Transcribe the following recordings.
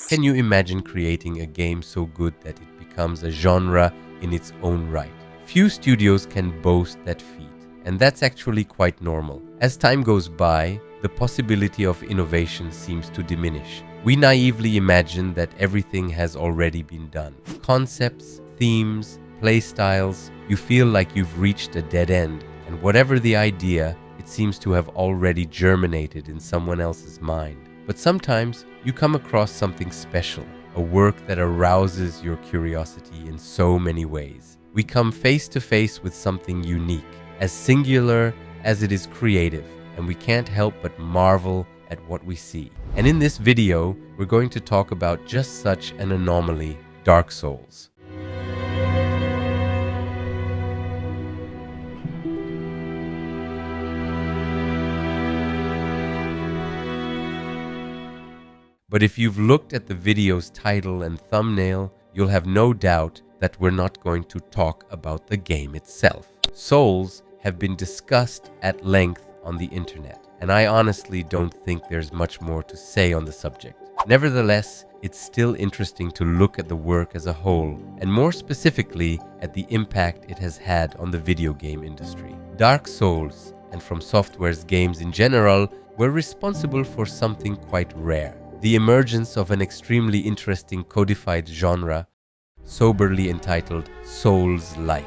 Can you imagine creating a game so good that it becomes a genre in its own right? Few studios can boast that feat, and that's actually quite normal. As time goes by, the possibility of innovation seems to diminish. We naively imagine that everything has already been done. Concepts, themes, playstyles, you feel like you've reached a dead end, and whatever the idea, it seems to have already germinated in someone else's mind. But sometimes you come across something special, a work that arouses your curiosity in so many ways. We come face to face with something unique, as singular as it is creative, and we can't help but marvel at what we see. And in this video, we're going to talk about just such an anomaly, Dark Souls. But if you've looked at the video's title and thumbnail, you'll have no doubt that we're not going to talk about the game itself. Souls have been discussed at length on the internet, and I honestly don't think there's much more to say on the subject. Nevertheless, it's still interesting to look at the work as a whole, and more specifically at the impact it has had on the video game industry. Dark Souls, and From Software's games in general, were responsible for something quite rare: the emergence of an extremely interesting codified genre, soberly entitled Souls-like.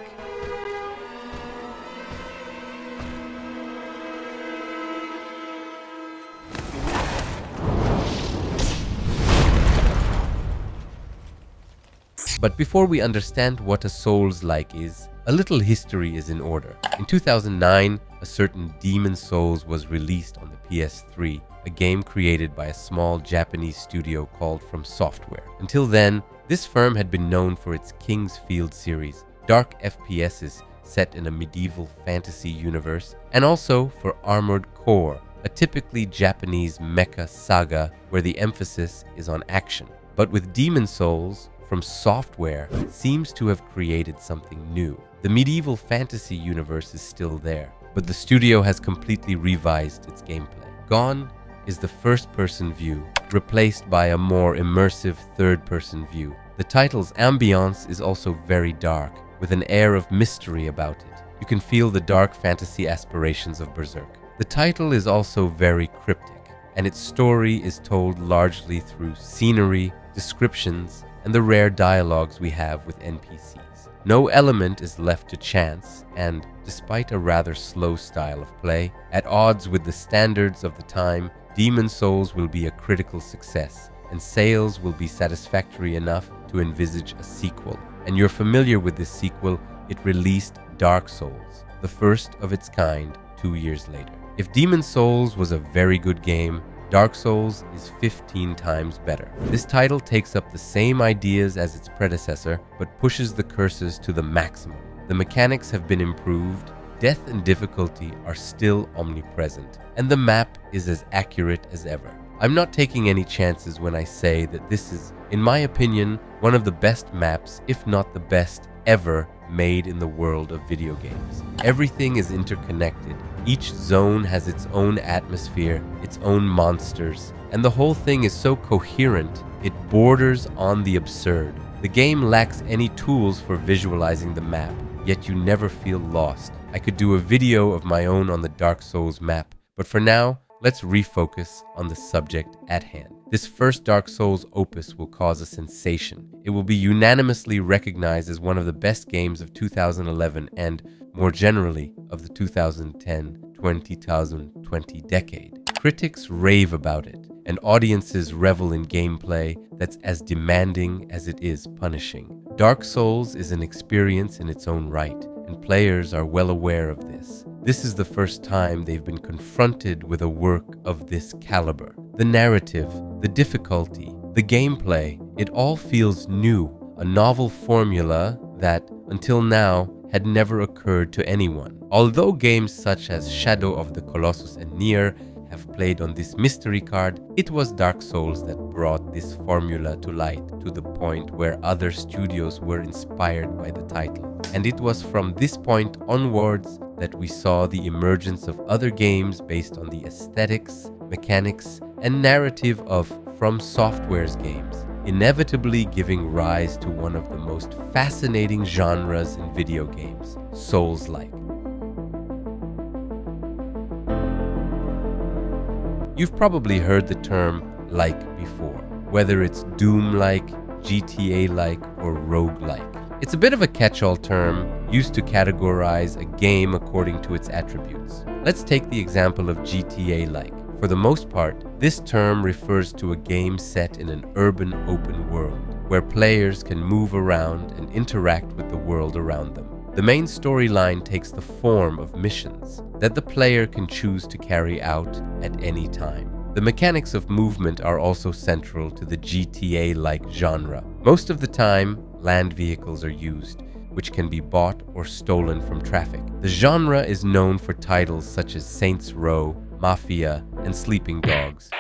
But before we understand what a Souls-like is, a little history is in order. In 2009, a certain Demon Souls was released on the PS3, a game created by a small Japanese studio called From Software. Until then, this firm had been known for its King's Field series, dark FPSs set in a medieval fantasy universe, and also for Armored Core, a typically Japanese mecha saga where the emphasis is on action. But with Demon Souls, From Software seems to have created something new. The medieval fantasy universe is still there, but the studio has completely revised its gameplay. Gone is the first-person view, replaced by a more immersive third-person view. The title's ambiance is also very dark, with an air of mystery about it. You can feel the dark fantasy aspirations of Berserk. The title is also very cryptic, and its story is told largely through scenery, descriptions, and the rare dialogues we have with NPCs. No element is left to chance, and despite a rather slow style of play, at odds with the standards of the time, Demon Souls will be a critical success, and sales will be satisfactory enough to envisage a sequel. And you're familiar with this sequel, it released Dark Souls, the first of its kind, 2 years later. If Demon Souls was a very good game, Dark Souls is 15 times better. This title takes up the same ideas as its predecessor, but pushes the curses to the maximum. The mechanics have been improved, death and difficulty are still omnipresent, and the map is as accurate as ever. I'm not taking any chances when I say that this is, in my opinion, one of the best maps, if not the best ever made in the world of video games. Everything is interconnected. Each zone has its own atmosphere, its own monsters, and the whole thing is so coherent, it borders on the absurd. The game lacks any tools for visualizing the map, yet you never feel lost. I could do a video of my own on the Dark Souls map, but for now, let's refocus on the subject at hand. This first Dark Souls opus will cause a sensation. It will be unanimously recognized as one of the best games of 2011 and, more generally, of the 2010-2020 decade. Critics rave about it, and audiences revel in gameplay that's as demanding as it is punishing. Dark Souls is an experience in its own right, and players are well aware of this. This is the first time they've been confronted with a work of this caliber. The narrative, the difficulty, the gameplay, it all feels new, a novel formula that, until now, had never occurred to anyone. Although games such as Shadow of the Colossus and Nier have played on this mystery card, it was Dark Souls that brought this formula to light to the point where other studios were inspired by the title. And it was from this point onwards that we saw the emergence of other games based on the aesthetics, mechanics, and narrative of From Software's games. inevitably giving rise to one of the most fascinating genres in video games, Souls-like. You've probably heard the term like before, whether it's Doom-like, GTA-like, or rogue-like. It's a bit of a catch-all term used to categorize a game according to its attributes. Let's take the example of GTA-like. For the most part, this term refers to a game set in an urban open world, where players can move around and interact with the world around them. The main storyline takes the form of missions that the player can choose to carry out at any time. The mechanics of movement are also central to the GTA-like genre. Most of the time, land vehicles are used, which can be bought or stolen from traffic. The genre is known for titles such as Saints Row, Mafia, and Sleeping Dogs.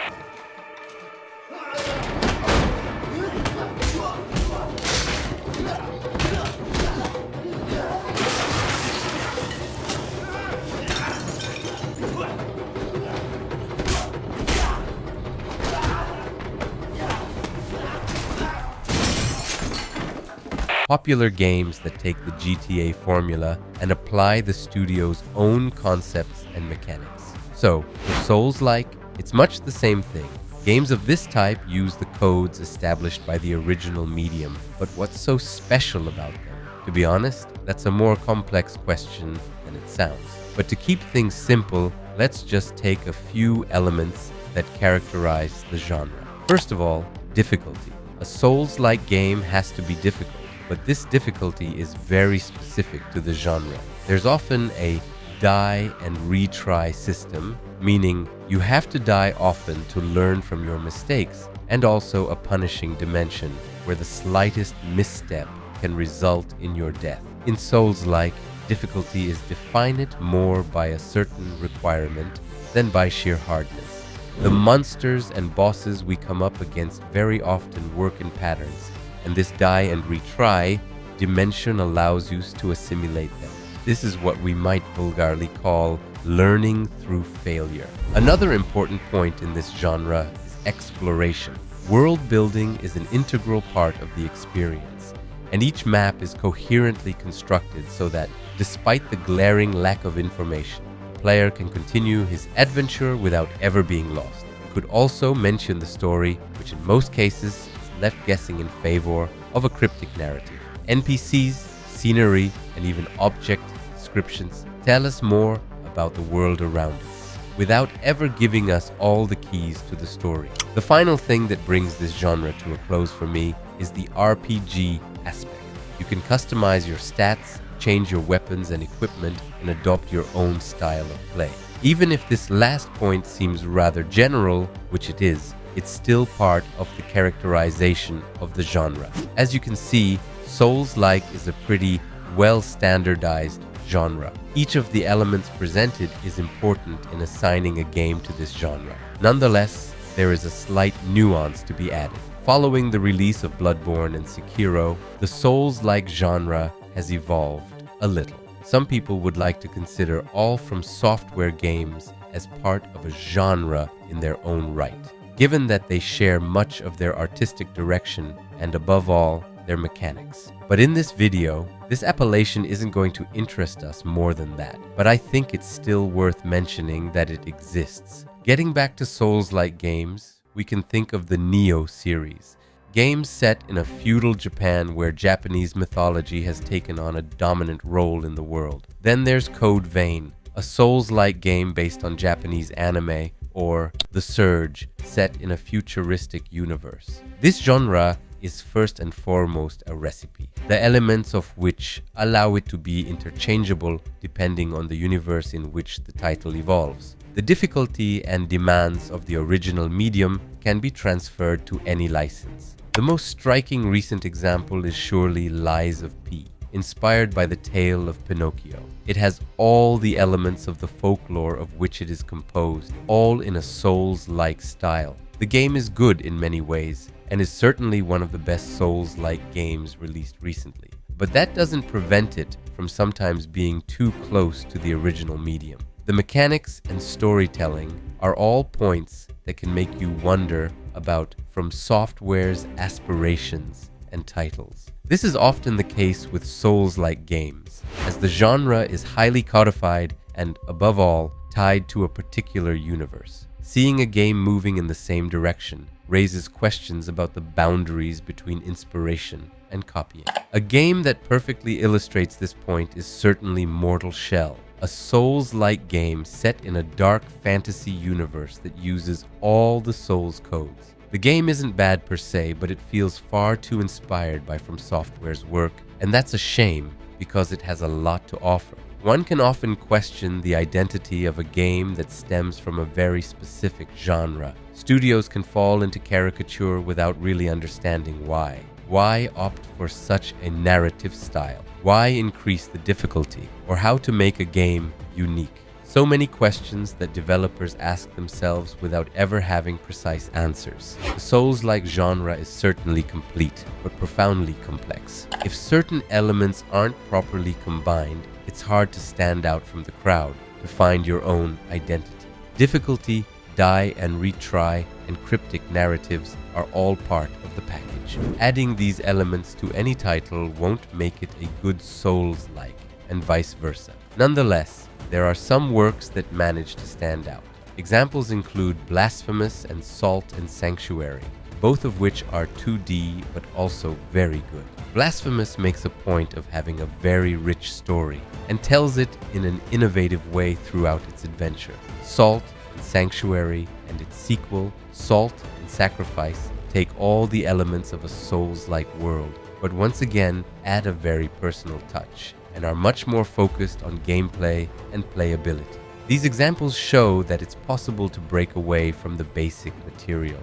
Popular games that take the GTA formula and apply the studio's own concepts and mechanics. So, for Souls-like, it's much the same thing. Games of this type use the codes established by the original medium, but what's so special about them? To be honest, that's a more complex question than it sounds. But to keep things simple, let's just take a few elements that characterize the genre. First of all, difficulty. A Souls-like game has to be difficult, but this difficulty is very specific to the genre. There's often a die and retry system, meaning you have to die often to learn from your mistakes, and also a punishing dimension where the slightest misstep can result in your death. In Souls-like, difficulty is defined more by a certain requirement than by sheer hardness. The monsters and bosses we come up against very often work in patterns, and this die and retry dimension allows you to assimilate them. This is what we might vulgarly call learning through failure. Another important point in this genre is exploration. World building is an integral part of the experience, and each map is coherently constructed so that, despite the glaring lack of information, the player can continue his adventure without ever being lost. We could also mention the story, which in most cases left guessing in favor of a cryptic narrative. NPCs, scenery, and even object descriptions tell us more about the world around us, without ever giving us all the keys to the story. The final thing that brings this genre to a close for me is the RPG aspect. You can customize your stats, change your weapons and equipment, and adopt your own style of play. Even if this last point seems rather general, which it is, it's still part of the characterization of the genre. As you can see, Souls-like is a pretty well-standardized genre. Each of the elements presented is important in assigning a game to this genre. Nonetheless, there is a slight nuance to be added. Following the release of Bloodborne and Sekiro, the Souls-like genre has evolved a little. Some people would like to consider all From Software games as part of a genre in their own right, given that they share much of their artistic direction and, above all, their mechanics. But in this video, this appellation isn't going to interest us more than that, but I think it's still worth mentioning that it exists. Getting back to Souls-like games, we can think of the Nioh series, games set in a feudal Japan where Japanese mythology has taken on a dominant role in the world. Then there's Code Vein, a Souls-like game based on Japanese anime, or The Surge, set in a futuristic universe. This genre is first and foremost a recipe, the elements of which allow it to be interchangeable depending on the universe in which the title evolves. The difficulty and demands of the original medium can be transferred to any license. The most striking recent example is surely Lies of P, inspired by the tale of Pinocchio. It has all the elements of the folklore of which it is composed, all in a Souls-like style. The game is good in many ways, and is certainly one of the best Souls-like games released recently. But that doesn't prevent it from sometimes being too close to the original medium. The mechanics and storytelling are all points that can make you wonder about From Software's aspirations and titles. This is often the case with Souls-like games, as the genre is highly codified and, above all, tied to a particular universe. Seeing a game moving in the same direction raises questions about the boundaries between inspiration and copying. A game that perfectly illustrates this point is certainly Mortal Shell, a Souls-like game set in a dark fantasy universe that uses all the Souls codes. The game isn't bad per se, but it feels far too inspired by From Software's work, and that's a shame because it has a lot to offer. One can often question the identity of a game that stems from a very specific genre. Studios can fall into caricature without really understanding why. Why opt for such a narrative style? Why increase the difficulty? Or how to make a game unique? So many questions that developers ask themselves without ever having precise answers. The Souls-like genre is certainly complete, but profoundly complex. If certain elements aren't properly combined, it's hard to stand out from the crowd, to find your own identity. Difficulty, die and retry, and cryptic narratives are all part of the package. Adding these elements to any title won't make it a good Souls-like, and vice versa. Nonetheless, there are some works that manage to stand out. Examples include Blasphemous and Salt and Sanctuary, both of which are 2D but also very good. Blasphemous makes a point of having a very rich story and tells it in an innovative way throughout its adventure. Salt and Sanctuary and its sequel, Salt and Sacrifice, take all the elements of a Souls-like world, but once again add a very personal touch and are much more focused on gameplay and playability. These examples show that it's possible to break away from the basic material.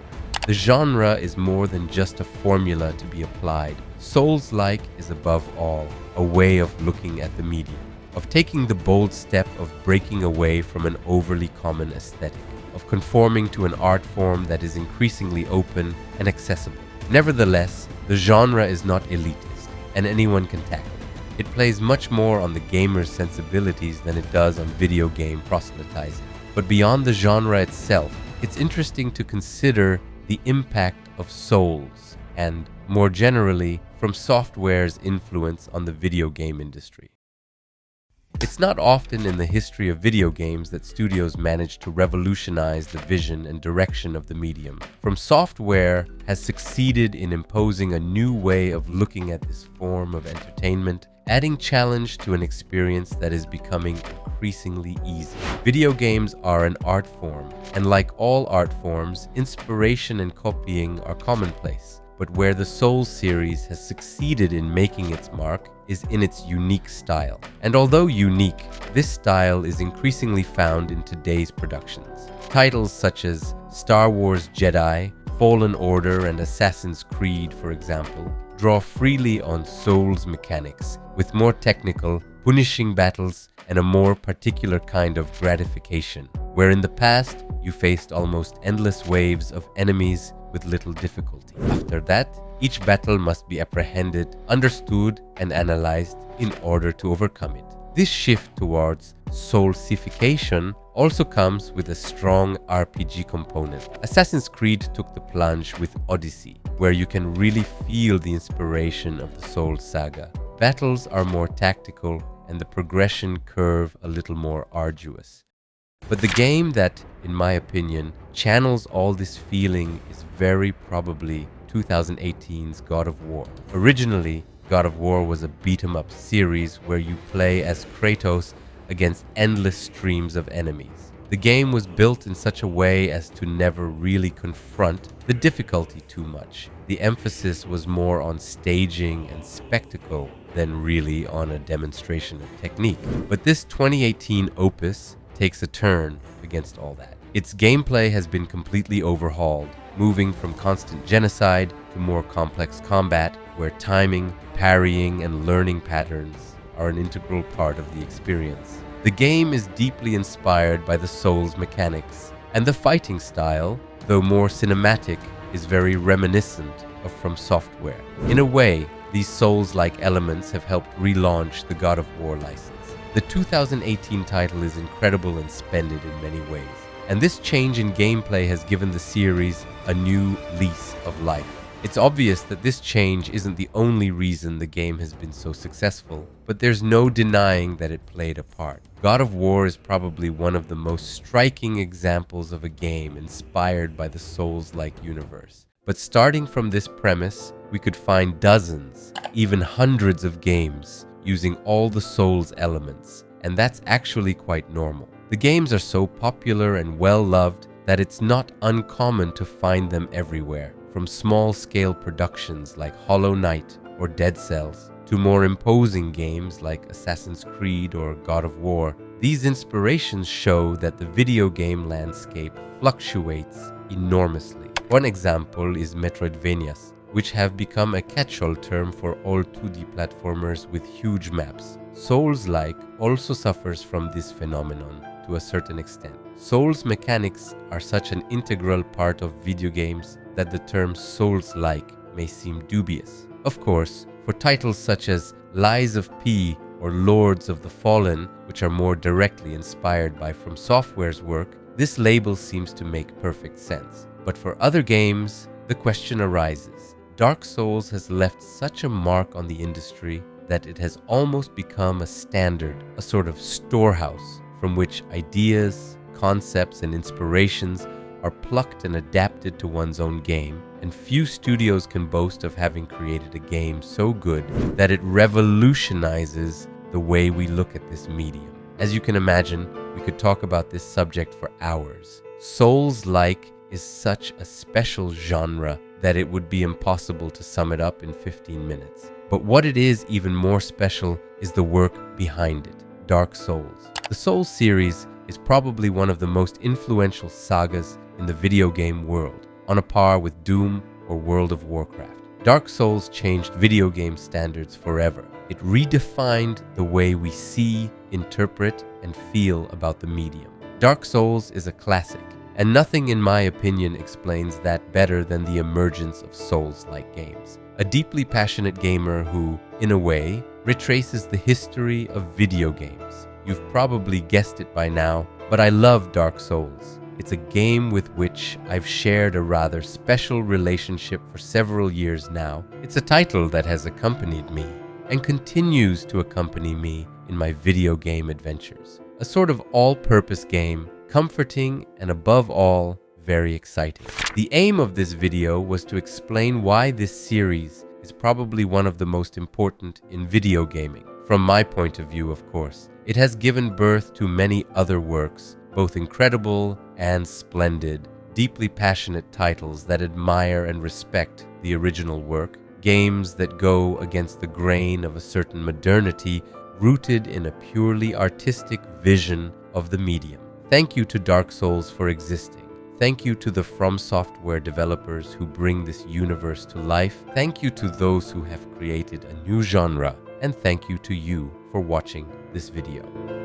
The genre is more than just a formula to be applied. Souls-like is above all a way of looking at the medium, of taking the bold step of breaking away from an overly common aesthetic, of conforming to an art form that is increasingly open and accessible. Nevertheless, the genre is not elitist, and anyone can tackle it. It plays much more on the gamer's sensibilities than it does on video game proselytizing. But beyond the genre itself, it's interesting to consider the impact of Souls and, more generally, From Software's influence on the video game industry. It's not often in the history of video games that studios manage to revolutionize the vision and direction of the medium. From Software has succeeded in imposing a new way of looking at this form of entertainment, adding challenge to an experience that is becoming increasingly easy. Video games are an art form, and like all art forms, inspiration and copying are commonplace. But where the Souls series has succeeded in making its mark is in its unique style. And although unique, this style is increasingly found in today's productions. Titles such as Star Wars Jedi, Fallen Order, and Assassin's Creed, for example, draw freely on Souls mechanics, with more technical, punishing battles and a more particular kind of gratification, where in the past you faced almost endless waves of enemies with little difficulty. After that, each battle must be apprehended, understood, and analyzed in order to overcome it. This shift towards Soulsification also comes with a strong RPG component. Assassin's Creed took the plunge with Odyssey, where you can really feel the inspiration of the Souls saga. Battles are more tactical and the progression curve a little more arduous. But the game that, in my opinion, channels all this feeling is very probably 2018's God of War. Originally, God of War was a beat-em-up series where you play as Kratos against endless streams of enemies. The game was built in such a way as to never really confront the difficulty too much. The emphasis was more on staging and spectacle than really on a demonstration of technique. But this 2018 opus takes a turn against all that. Its gameplay has been completely overhauled, moving from constant genocide to more complex combat, where timing, parrying, and learning patterns are an integral part of the experience. The game is deeply inspired by the Souls mechanics, and the fighting style, though more cinematic, is very reminiscent of From Software. In a way, these Souls-like elements have helped relaunch the God of War license. The 2018 title is incredible and splendid in many ways. and this change in gameplay has given the series a new lease of life. It's obvious that this change isn't the only reason the game has been so successful, but there's no denying that it played a part. God of War is probably one of the most striking examples of a game inspired by the Souls-like universe. But starting from this premise, we could find dozens, even hundreds of games using all the Souls elements, and that's actually quite normal. The games are so popular and well-loved that it's not uncommon to find them everywhere, from small-scale productions like Hollow Knight or Dead Cells to more imposing games like Assassin's Creed or God of War. These inspirations show that the video game landscape fluctuates enormously. One example is Metroidvanias, which have become a catch-all term for all 2D platformers with huge maps. Souls-like also suffers from this phenomenon to a certain extent. Souls mechanics are such an integral part of video games that the term Souls-like may seem dubious. Of course, for titles such as Lies of P or Lords of the Fallen, which are more directly inspired by From Software's work, this label seems to make perfect sense. But for other games, the question arises. Dark Souls has left such a mark on the industry that it has almost become a standard, a sort of storehouse from which ideas, concepts, and inspirations are plucked and adapted to one's own game, and few studios can boast of having created a game so good that it revolutionizes the way we look at this medium. As you can imagine, we could talk about this subject for hours. Souls-like is such a special genre that it would be impossible to sum it up in 15 minutes. But what it is even more special is the work behind it, Dark Souls. The Souls series is probably one of the most influential sagas in the video game world, on a par with Doom or World of Warcraft. Dark Souls changed video game standards forever. It redefined the way we see, interpret, and feel about the medium. Dark Souls is a classic, and nothing in my opinion explains that better than the emergence of Souls-like games. A deeply passionate gamer who, in a way, retraces the history of video games. You've probably guessed it by now, but I love Dark Souls. It's a game with which I've shared a rather special relationship for several years now. It's a title that has accompanied me and continues to accompany me in my video game adventures. A sort of all-purpose game, comforting and above all, very exciting. The aim of this video was to explain why this series is probably one of the most important in video gaming. From my point of view, of course, it has given birth to many other works, both incredible and splendid, deeply passionate titles that admire and respect the original work, games that go against the grain of a certain modernity rooted in a purely artistic vision of the medium. Thank you to Dark Souls for existing. Thank you to the From Software developers who bring this universe to life. Thank you to those who have created a new genre. And thank you to you for watching this video.